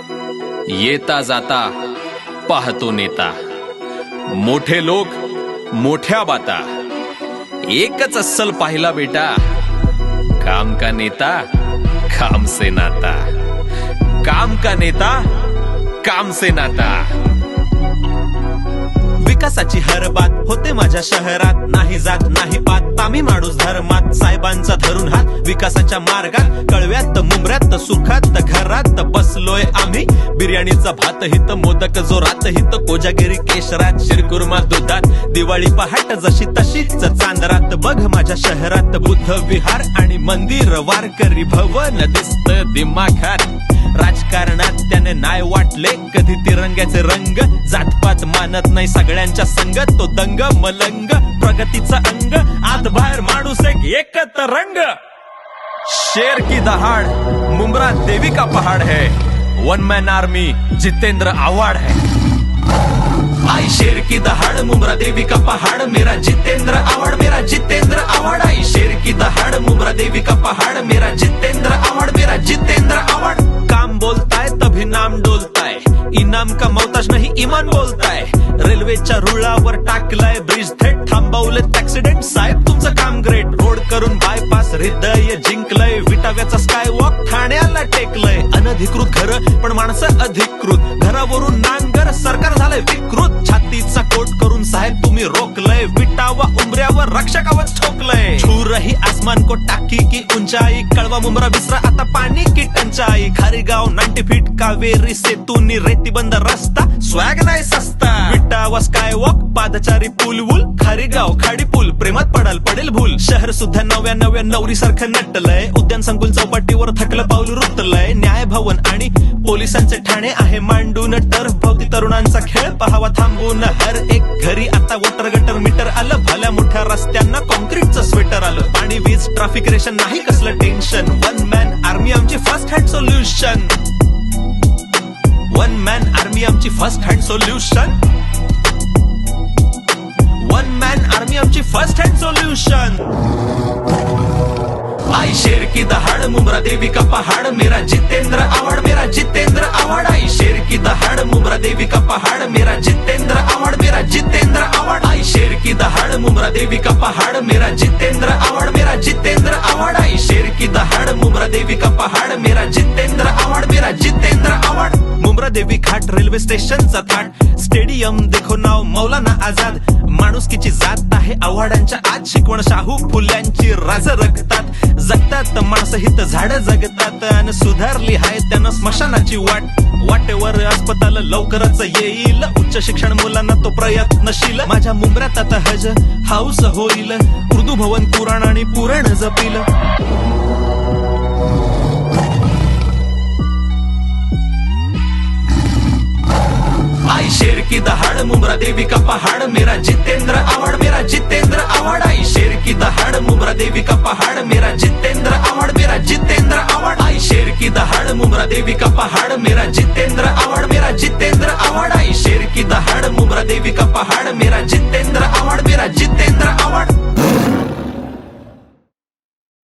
येता जाता पाहतो नेता, मोठे लोक मोठ्या बाता, एकच अस्सल पाहिला बेटा, काम का नेता काम से नाता, काम का नेता काम से नाता। विकासाची हर बात होते माझ्या शहरात, नाही जात नाही पात आम्ही माणूस धर्मात, साहेबांचा धरून हात विकासाच्या मार्गात, कळव्यात मुंबऱ्यात सुखात घरात बसलोय आम्ही, बिर्याणीचा भात हित मोदक जोरात हित, कोजागिरी केशरात शिरकुर्मा दुधात, दिवाळी पहाट जशी तशीच चांदरात, बघ माझ्या शहरात बुद्ध विहार आणि मंदिर, वारकरी भवन दिसत दिमाखात, राजकारणात त्याने नाही वाटले कधी तिरंग्याचे रंग, जातपात मानत नाही सगळ्यांच्या संगत, तो दंग मलंग प्रगतीचा अंग, आत बाहेर माणूस एकच रंग, शेर की दहाड़ मुंब्रा देवी का पहाड़ है, one man army Jitendra Awhad है। आई शेर की दहाड़ मुंब्रा देवी का पहाड़, मेरा जितेंद्र आव्हाड, मेरा जितेंद्र आव्हाड। आई शेर की दहाड़ मुंब्रा देवी का पहाड़, मेरा जितेंद्र आव्हाड, मेरा जितेंद्र आव्हाड। काम बोलता है तभी नाम डोलता है, इनाम का मोहताज नहीं ईमान बोलता है, रेल्वेच्या रुळावर टाकलाय ब्रिज थेट, थांबवलेत ऍक्सिडेंट साहेब तुमचं काम ग्रेट, रोड करून बायपास हृदय जिंकलंय, विटाव्याचा स्काय वॉक ठाण्याला टेकलंय, अनधिकृत घर पण माणसं अधिकृत, घरावरून नांगर सरकार झालंय विकृत, छातीचा कोट करून साहेब तुम्ही रोकलंय, विटावा उमऱ्यावर रक्षकावच ठोकलंय, छू रही आसमान को टाकी की ऊंचाई, कळवा मुंब्रा विसरा आता पाणी की टंचाई, खारीगाव 90 फीट कावेरी सेतूनी रेतीबंद रस्ता, स्वॅग नाही सस्ता, विटावा स्काय वॉक पादचारी पूल वूल, खारीगाव खाडी पूल प्रेमात पडेल भूल, शहर सुद्धा नव्या नव्या नवरी सारखं नटलंय, उद्यान संकुल चौपाटीवर थकलं पाऊल रुतलंय, न्याय भवन आणि पोलिसांचे ठाणे आहे मांडून, टर्फ भोवती तरुणांचा खेळ पहावा थांबून, हर एक घरी आता वॉटर गटर मीटर आलं, भल्या मोठ्या रस्त्यांना कॉन्क्रीटचं स्वेटर आलं, पाणी वीज ट्रॅफिक रेशन नाही कसलं टेन्शन, वन मॅन आर्मी आमची first hand solution, one man army आमची first hand solution, one man army आमची फर्स्ट हँड सोल्युशन। आई शेर की दहाड़ मुंब्रा देवी का पहाड़, मेरा जितेंद्र आव्हाड, मेरा जितेंद्र आव्हाड। आई शेर की दहाड़ मुंब्रा देवी का पहाड़, मेरा जितेंद्र आव्हाड, मेरा जितेंद्र आव्हाड। आई शेर की दहाड़ मुंब्रा देवी का पहाड़, मेरा जितेंद्र आव्हाड, मेरा जितेंद्र आव्हाड। आई शेर की दहाड़ मुंब्रा देवी का पहाड़, मेरा जितेंद्र आव्हाड, मेरा जितेंद्र आव्हाड। मुंब्रा देवी घाट रेल्वे स्टेशनचा थाट, स्टेडियम देखो नाव मौलाना आझाद, माणुसकीची जात आहे आव्हाडांच्या आत, शिकवण शाहू फुल्यांची राज रगतात, जगतात माणसं हित झाड जगतात, आणि सुधारली हाय त्यानं स्मशानाची वाट, वाटेवर अस्पताल लवकरच येईल, उच्च शिक्षण मुलांना तो प्रयत्नशील, माझ्या मुंब्र्यात आता हज हाऊस होईल, उर्दू भवन पुराण आणि पुराण जपील। आई शेर की दहाड़ मुंब्रा देवी का पहाड़, मेरा जितेंद्र आव्हाड, मेरा जितेंद्र आव्हाड। आई शेर की दहाड़ मुंब्रा देवी का पहाड़, मेरा जितेंद्र आव्हाड, मेरा जितेंद्र आव्हाड। आई शेर की दहाड़ मुंब्रा देवी का पहाड़, मेरा जितेंद्र आव्हाड, मेरा जितेंद्र आव्हाड। आई शेर की दहाड़ मुंब्रा देवी का पहाड़, मेरा जितेंद्र आव्हाड, मेरा जितेंद्र आव्हाड।